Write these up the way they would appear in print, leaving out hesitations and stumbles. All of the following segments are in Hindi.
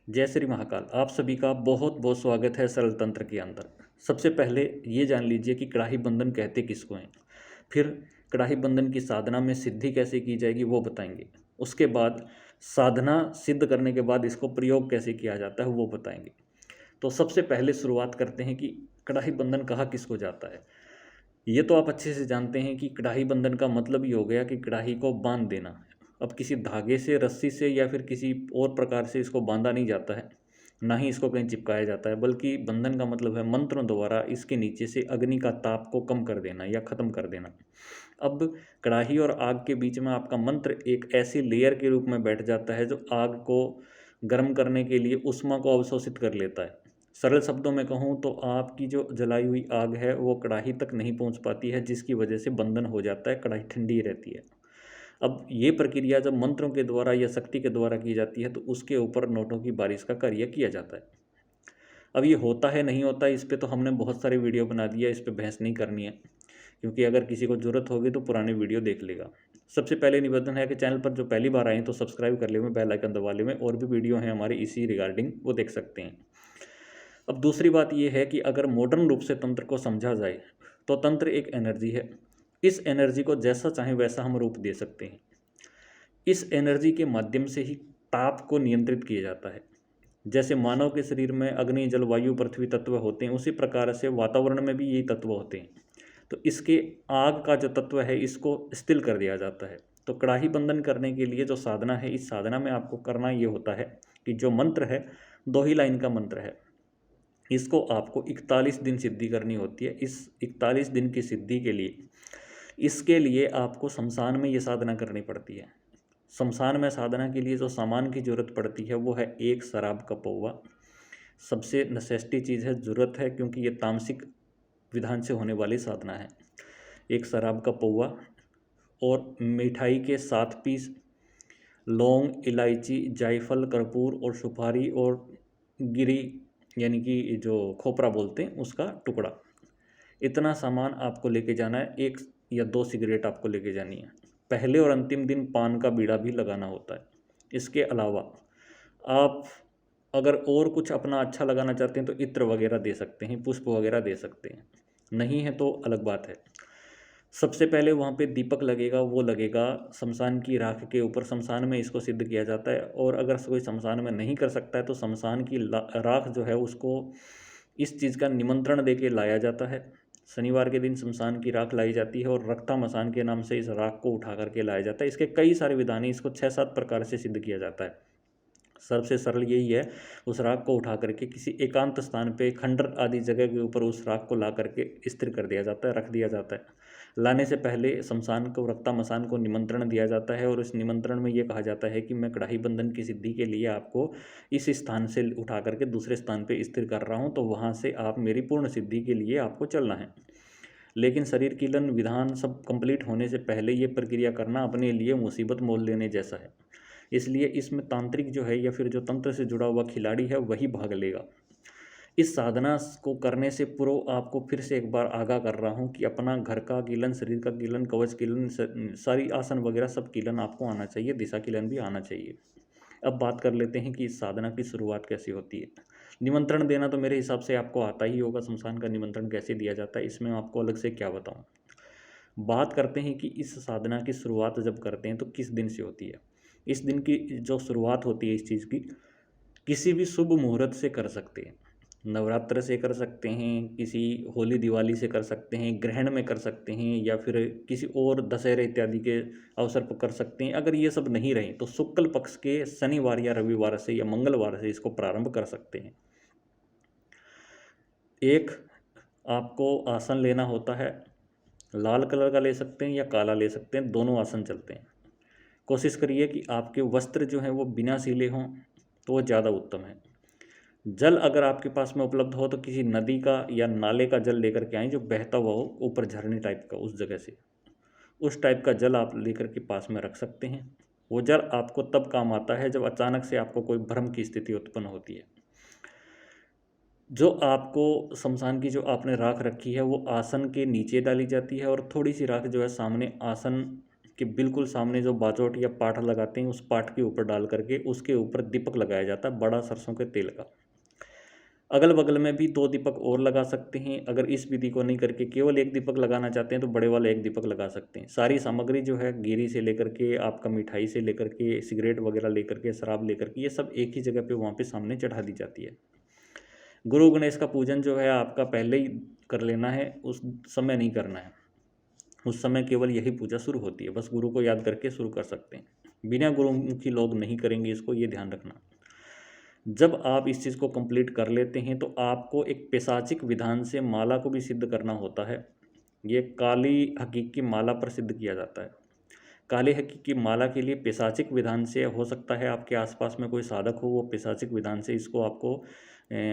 जय श्री महाकाल। आप सभी का बहुत बहुत स्वागत है सरल तंत्र के अंदर। सबसे पहले ये जान लीजिए कि कड़ाही बंधन कहते किसको हैं। फिर कड़ाही बंधन की साधना में सिद्धि कैसे की जाएगी वो बताएंगे। उसके बाद साधना सिद्ध करने के बाद इसको प्रयोग कैसे किया जाता है वो बताएंगे। तो सबसे पहले शुरुआत करते हैं कि कड़ाही बंधन कहा किसको जाता है। ये तो आप अच्छे से जानते हैं कि कड़ाही बंधन का मतलब ही हो गया कि कड़ाही को बांध देना। अब किसी धागे से, रस्सी से या फिर किसी और प्रकार से इसको बांधा नहीं जाता है, ना ही इसको कहीं चिपकाया जाता है, बल्कि बंधन का मतलब है मंत्रों द्वारा इसके नीचे से अग्नि का ताप को कम कर देना या ख़त्म कर देना। अब कड़ाही और आग के बीच में आपका मंत्र एक ऐसी लेयर के रूप में बैठ जाता है जो आग को गर्म करने के लिए ऊष्मा को अवशोषित कर लेता है। सरल शब्दों में कहूँ तो आपकी जो जलाई हुई आग है वो कढ़ाई तक नहीं पहुँच पाती है, जिसकी वजह से बंधन हो जाता है, कढ़ाई ठंडी रहती है। अब ये प्रक्रिया जब मंत्रों के द्वारा या शक्ति के द्वारा की जाती है तो उसके ऊपर नोटों की बारिश का कार्य किया जाता है। अब ये होता है नहीं होता, इस पर तो हमने बहुत सारे वीडियो बना दिया, इस पर बहस नहीं करनी है, क्योंकि अगर किसी को ज़रूरत होगी तो पुराने वीडियो देख लेगा। सबसे पहले निवेदन है कि चैनल पर जो पहली बार आए हैं तो सब्सक्राइब कर ले में, बेल आइकन दबा ले में, और भी वीडियो हैं हमारे इसी रिगार्डिंग, वो देख सकते हैं। अब दूसरी बात यह है कि अगर मॉडर्न रूप से तंत्र को समझा जाए तो तंत्र एक एनर्जी है। इस एनर्जी को जैसा चाहें वैसा हम रूप दे सकते हैं। इस एनर्जी के माध्यम से ही ताप को नियंत्रित किया जाता है। जैसे मानव के शरीर में अग्नि, जल, वायु, पृथ्वी तत्व होते हैं, उसी प्रकार से वातावरण में भी यही तत्व होते हैं। तो इसके आग का जो तत्व है इसको स्थिर कर दिया जाता है। तो कड़ाही बंधन करने के लिए जो साधना है, इस साधना में आपको करना ये होता है कि जो मंत्र है 2 ही लाइन का मंत्र है, इसको आपको 41 दिन सिद्धि करनी होती है। इस 41 दिन की सिद्धि के लिए, इसके लिए आपको शमशान में ये साधना करनी पड़ती है। शमशान में साधना के लिए जो सामान की ज़रूरत पड़ती है वो है एक शराब का पौवा। सबसे नेसेसिटी चीज़ है, ज़रूरत है, क्योंकि ये तामसिक विधान से होने वाली साधना है। एक शराब का पौवा और मिठाई के 7 पीस, लौंग, इलायची, जायफल, कर्पूर और सुपारी और गिरी यानी कि जो खोपरा बोलते हैं उसका टुकड़ा। इतना सामान आपको लेके जाना है। 1 या 2 सिगरेट आपको लेके जानी है। पहले और अंतिम दिन पान का बीड़ा भी लगाना होता है। इसके अलावा आप अगर और कुछ अपना अच्छा लगाना चाहते हैं तो इत्र वगैरह दे सकते हैं, पुष्प वगैरह दे सकते हैं, नहीं है तो अलग बात है। सबसे पहले वहाँ पे दीपक लगेगा, वो लगेगा शमशान की राख के ऊपर। शमशान में इसको सिद्ध किया जाता है। और अगर कोई शमशान में नहीं कर सकता है तो शमशान की राख जो है उसको इस चीज़ का निमंत्रण दे के लाया जाता है। शनिवार के दिन शमशान की राख लाई जाती है और रक्ता मसान के नाम से इस राख को उठा करके लाया जाता है। इसके कई सारे विधान हैं, इसको 6-7 प्रकार से सिद्ध किया जाता है। सबसे सरल यही है, उस राख को उठा करके किसी एकांत स्थान पे, खंडर आदि जगह के ऊपर उस राख को ला करके स्थिर कर दिया जाता है, रख दिया जाता है। लाने से पहले शमशान को, रक्ता मसान को निमंत्रण दिया जाता है और इस निमंत्रण में ये कहा जाता है कि मैं कड़ाही बंधन की सिद्धि के लिए आपको इस स्थान से उठा करके दूसरे स्थान पे स्थिर कर रहा हूँ, तो वहाँ से आप मेरी पूर्ण सिद्धि के लिए आपको चलना है। लेकिन शरीर कीलन विधान सब कंप्लीट होने से पहले ये प्रक्रिया करना अपने लिए मुसीबत मोल लेने जैसा है। इसलिए इसमें तांत्रिक जो है या फिर जो तंत्र से जुड़ा हुआ खिलाड़ी है वही भाग लेगा। इस साधना को करने से पूर्व आपको फिर से एक बार आगाह कर रहा हूँ कि अपना घर का कीलन, शरीर का कीलन, कवच कीलन, सारी आसन वगैरह सब कीलन आपको आना चाहिए, दिशा कीलन भी आना चाहिए। अब बात कर लेते हैं कि इस साधना की शुरुआत कैसे होती है। निमंत्रण देना तो मेरे हिसाब से आपको आता ही होगा। शमशान का निमंत्रण कैसे दिया जाता है, इसमें आपको अलग से क्या बताऊँ। बात करते हैं कि इस साधना की शुरुआत जब करते हैं तो किस दिन से होती है। इस दिन की जो शुरुआत होती है इस चीज़ की, किसी भी शुभ मुहूर्त से कर सकते हैं। नवरात्र से कर सकते हैं, किसी होली दिवाली से कर सकते हैं, ग्रहण में कर सकते हैं, या फिर किसी और दशहरे इत्यादि के अवसर पर कर सकते हैं। अगर ये सब नहीं रहे तो शुक्ल पक्ष के शनिवार या रविवार से या मंगलवार से इसको प्रारंभ कर सकते हैं। एक आपको आसन लेना होता है, लाल कलर का ले सकते हैं या काला ले सकते हैं, दोनों आसन चलते हैं। कोशिश करिए कि आपके वस्त्र जो हैं वो बिना सिले हों तो वो ज़्यादा उत्तम है। जल अगर आपके पास में उपलब्ध हो तो किसी नदी का या नाले का जल लेकर के आएँ जो बहता हुआ हो, ऊपर झरने टाइप का, उस जगह से उस टाइप का जल आप लेकर के पास में रख सकते हैं। वो जल आपको तब काम आता है जब अचानक से आपको कोई भ्रम की स्थिति उत्पन्न होती है। जो आपको शमशान की जो आपने राख रखी है वो आसन के नीचे डाली जाती है और थोड़ी सी राख जो है सामने आसन कि बिल्कुल सामने जो बाजोट या पाठ लगाते हैं उस पाठ के ऊपर डाल करके उसके ऊपर दीपक लगाया जाता है बड़ा सरसों के तेल का। अगल बगल में भी 2 दीपक और लगा सकते हैं। अगर इस विधि को नहीं करके केवल एक दीपक लगाना चाहते हैं तो बड़े वाला एक दीपक लगा सकते हैं। सारी सामग्री जो है गिरी से लेकर के आपका मिठाई से लेकर के सिगरेट वगैरह लेकर के शराब लेकर के ये सब एक ही जगह पे वहाँ पे सामने चढ़ा दी जाती है। गुरु गणेश का पूजन जो है आपका पहले ही कर लेना है, उस समय नहीं करना है। उस समय केवल यही पूजा शुरू होती है, बस गुरु को याद करके शुरू कर सकते हैं। बिना गुरुमुखी लोग नहीं करेंगे इसको, ये ध्यान रखना। जब आप इस चीज़ को कंप्लीट कर लेते हैं तो आपको एक पैशाचिक विधान से माला को भी सिद्ध करना होता है। ये काली हकीकी माला पर सिद्ध किया जाता है। काली हकीकी माला के लिए पैशाचिक विधान से हो सकता है आपके आसपास में कोई साधक हो, वो पैशाचिक विधान से इसको आपको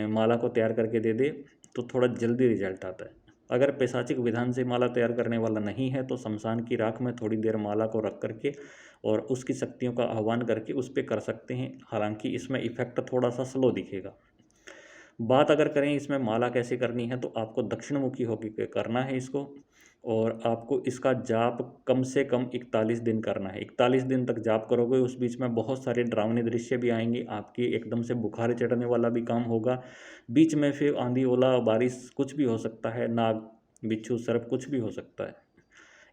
माला को तैयार करके दे दे तो थोड़ा जल्दी रिजल्ट आता है। अगर पैशाचिक विधान से माला तैयार करने वाला नहीं है तो शमशान की राख में थोड़ी देर माला को रख करके और उसकी शक्तियों का आह्वान करके उस पर कर सकते हैं। हालांकि इसमें इफेक्ट थोड़ा सा स्लो दिखेगा। बात अगर करें इसमें माला कैसे करनी है तो आपको दक्षिणमुखी होकर करना है इसको, और आपको इसका जाप कम से कम 41 दिन करना है। 41 दिन तक जाप करोगे, उस बीच में बहुत सारे डरावने दृश्य भी आएंगे, आपकी एकदम से बुखार चढ़ने वाला भी काम होगा। बीच में फिर आंधी ओला बारिश कुछ भी हो सकता है, नाग बिच्छू सर्प कुछ भी हो सकता है।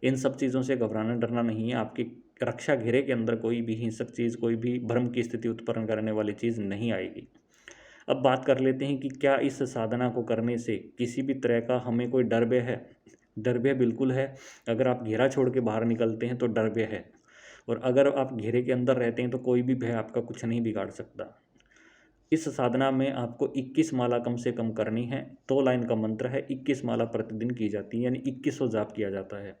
इन सब चीज़ों से घबराना डरना नहीं है। आपकी रक्षा घेरे के अंदर कोई भी हिंसक चीज़, कोई भी भ्रम की स्थिति उत्पन्न करने वाली चीज़ नहीं आएगी। अब बात कर लेते हैं कि क्या इस साधना को करने से किसी भी तरह का हमें कोई डर भय है। डर भय बिल्कुल है। अगर आप घेरा छोड़ के बाहर निकलते हैं तो डर भय है, और अगर आप घेरे के अंदर रहते हैं तो कोई भी भय आपका कुछ नहीं बिगाड़ सकता। इस साधना में आपको 21 माला कम से कम करनी है। 2 लाइन का मंत्र है, 21 माला प्रतिदिन की जाती है, यानी 2100 जाप किया जाता है।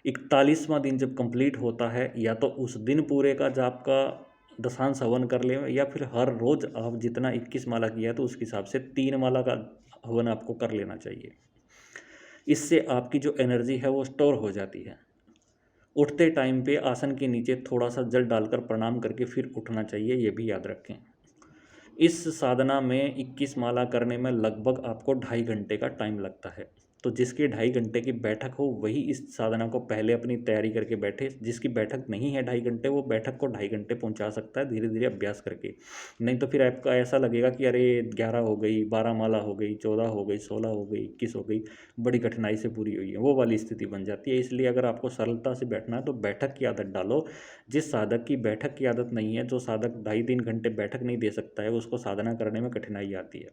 41वां दिन जब कंप्लीट होता है, या तो उस दिन पूरे का जाप का दशांश हवन कर लें, या फिर हर रोज़ आप जितना 21 माला किया तो उसके हिसाब से 3 माला का हवन आपको कर लेना चाहिए। इससे आपकी जो एनर्जी है वो स्टोर हो जाती है। उठते टाइम पे आसन के नीचे थोड़ा सा जल डालकर प्रणाम करके फिर उठना चाहिए, ये भी याद रखें। इस साधना में 21 माला करने में लगभग आपको 2.5 घंटे का टाइम लगता है। तो जिसकी 2.5 घंटे की बैठक हो वही इस साधना को पहले अपनी तैयारी करके बैठे। जिसकी बैठक नहीं है 2.5 घंटे, वो बैठक को 2.5 घंटे पहुंचा सकता है धीरे धीरे अभ्यास करके। नहीं तो फिर आपका ऐसा लगेगा कि अरे 11 हो गई, 12 माला हो गई, 14 हो गई, 16 हो गई, 21 हो गई, बड़ी कठिनाई से पूरी हुई है, वो वाली स्थिति बन जाती है। इसलिए अगर आपको सरलता से बैठना है तो बैठक की आदत डालो। जिस साधक की बैठक की आदत नहीं है, जो साधक 2.5-3 घंटे बैठक नहीं दे सकता है, उसको साधना करने में कठिनाई आती है।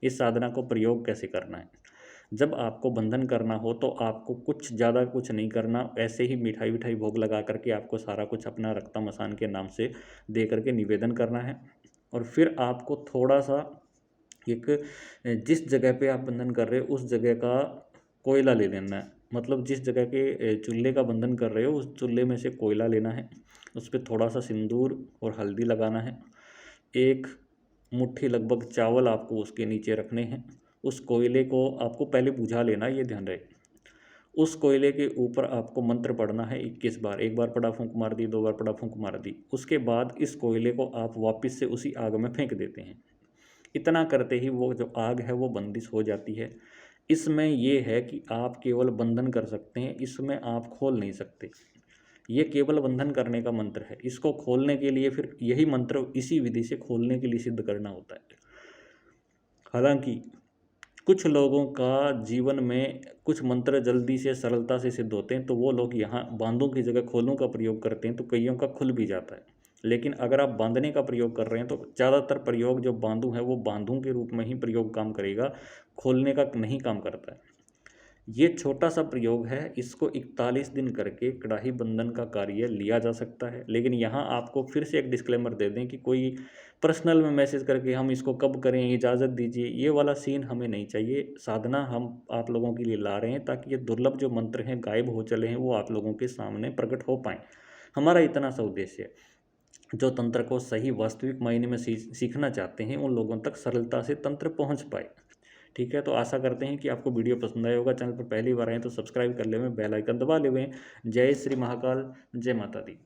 इस साधना को प्रयोग कैसे करना है? जब आपको बंधन करना हो तो आपको कुछ ज़्यादा कुछ नहीं करना, ऐसे ही मिठाई विठाई भोग लगा करके आपको सारा कुछ अपना रक्ता मसान के नाम से दे करके निवेदन करना है। और फिर आपको थोड़ा सा एक जिस जगह पे आप बंधन कर रहे हो उस जगह का कोयला ले लेना है। मतलब जिस जगह के चूल्हे का बंधन कर रहे हो उस चूल्हे में से कोयला लेना है, उस पर थोड़ा सा सिंदूर और हल्दी लगाना है। एक मुट्ठी लगभग चावल आपको उसके नीचे रखने हैं। उस कोयले को आपको पहले बुझा लेना, ये ध्यान रहे। उस कोयले के ऊपर आपको मंत्र पढ़ना है 21 बार। एक बार पढ़ा फूंक मार दी, 2 बार पढ़ा फूंक मार दी। उसके बाद इस कोयले को आप वापस से उसी आग में फेंक देते हैं। इतना करते ही वो जो आग है वो बंदिश हो जाती है। इसमें ये है कि आप केवल बंधन कर सकते हैं, इसमें आप खोल नहीं सकते। ये केवल बंधन करने का मंत्र है। इसको खोलने के लिए फिर यही मंत्र इसी विधि से खोलने के लिए सिद्ध करना होता है। हालांकि कुछ लोगों का जीवन में कुछ मंत्र जल्दी से सरलता से सिद्ध होते हैं, तो वो लोग यहाँ बांधों की जगह खोलों का प्रयोग करते हैं, तो कईयों का खुल भी जाता है। लेकिन अगर आप बांधने का प्रयोग कर रहे हैं तो ज़्यादातर प्रयोग जो बांधू है वो बांधों के रूप में ही प्रयोग काम करेगा, खोलने का नहीं काम करता है। ये छोटा सा प्रयोग है, इसको 41 दिन करके कड़ाही बंधन का कार्य लिया जा सकता है। लेकिन यहाँ आपको फिर से एक डिस्क्लेमर दे दें कि कोई पर्सनल में मैसेज करके हम इसको कब करें, इजाज़त दीजिए, ये वाला सीन हमें नहीं चाहिए। साधना हम आप लोगों के लिए ला रहे हैं ताकि ये दुर्लभ जो मंत्र हैं, गायब हो चले हैं, वो आप लोगों के सामने प्रकट हो पाएँ। हमारा इतना सा उद्देश्य है। जो तंत्र को सही वास्तविक मायने में सीखना चाहते हैं उन लोगों तक सरलता से तंत्र पहुंच पाए। ठीक है, तो आशा करते हैं कि आपको वीडियो पसंद आया होगा। चैनल पर पहली बार आए तो सब्सक्राइब कर लेवें, बेल आइकन दबा लेवें। जय श्री महाकाल, जय माता दी।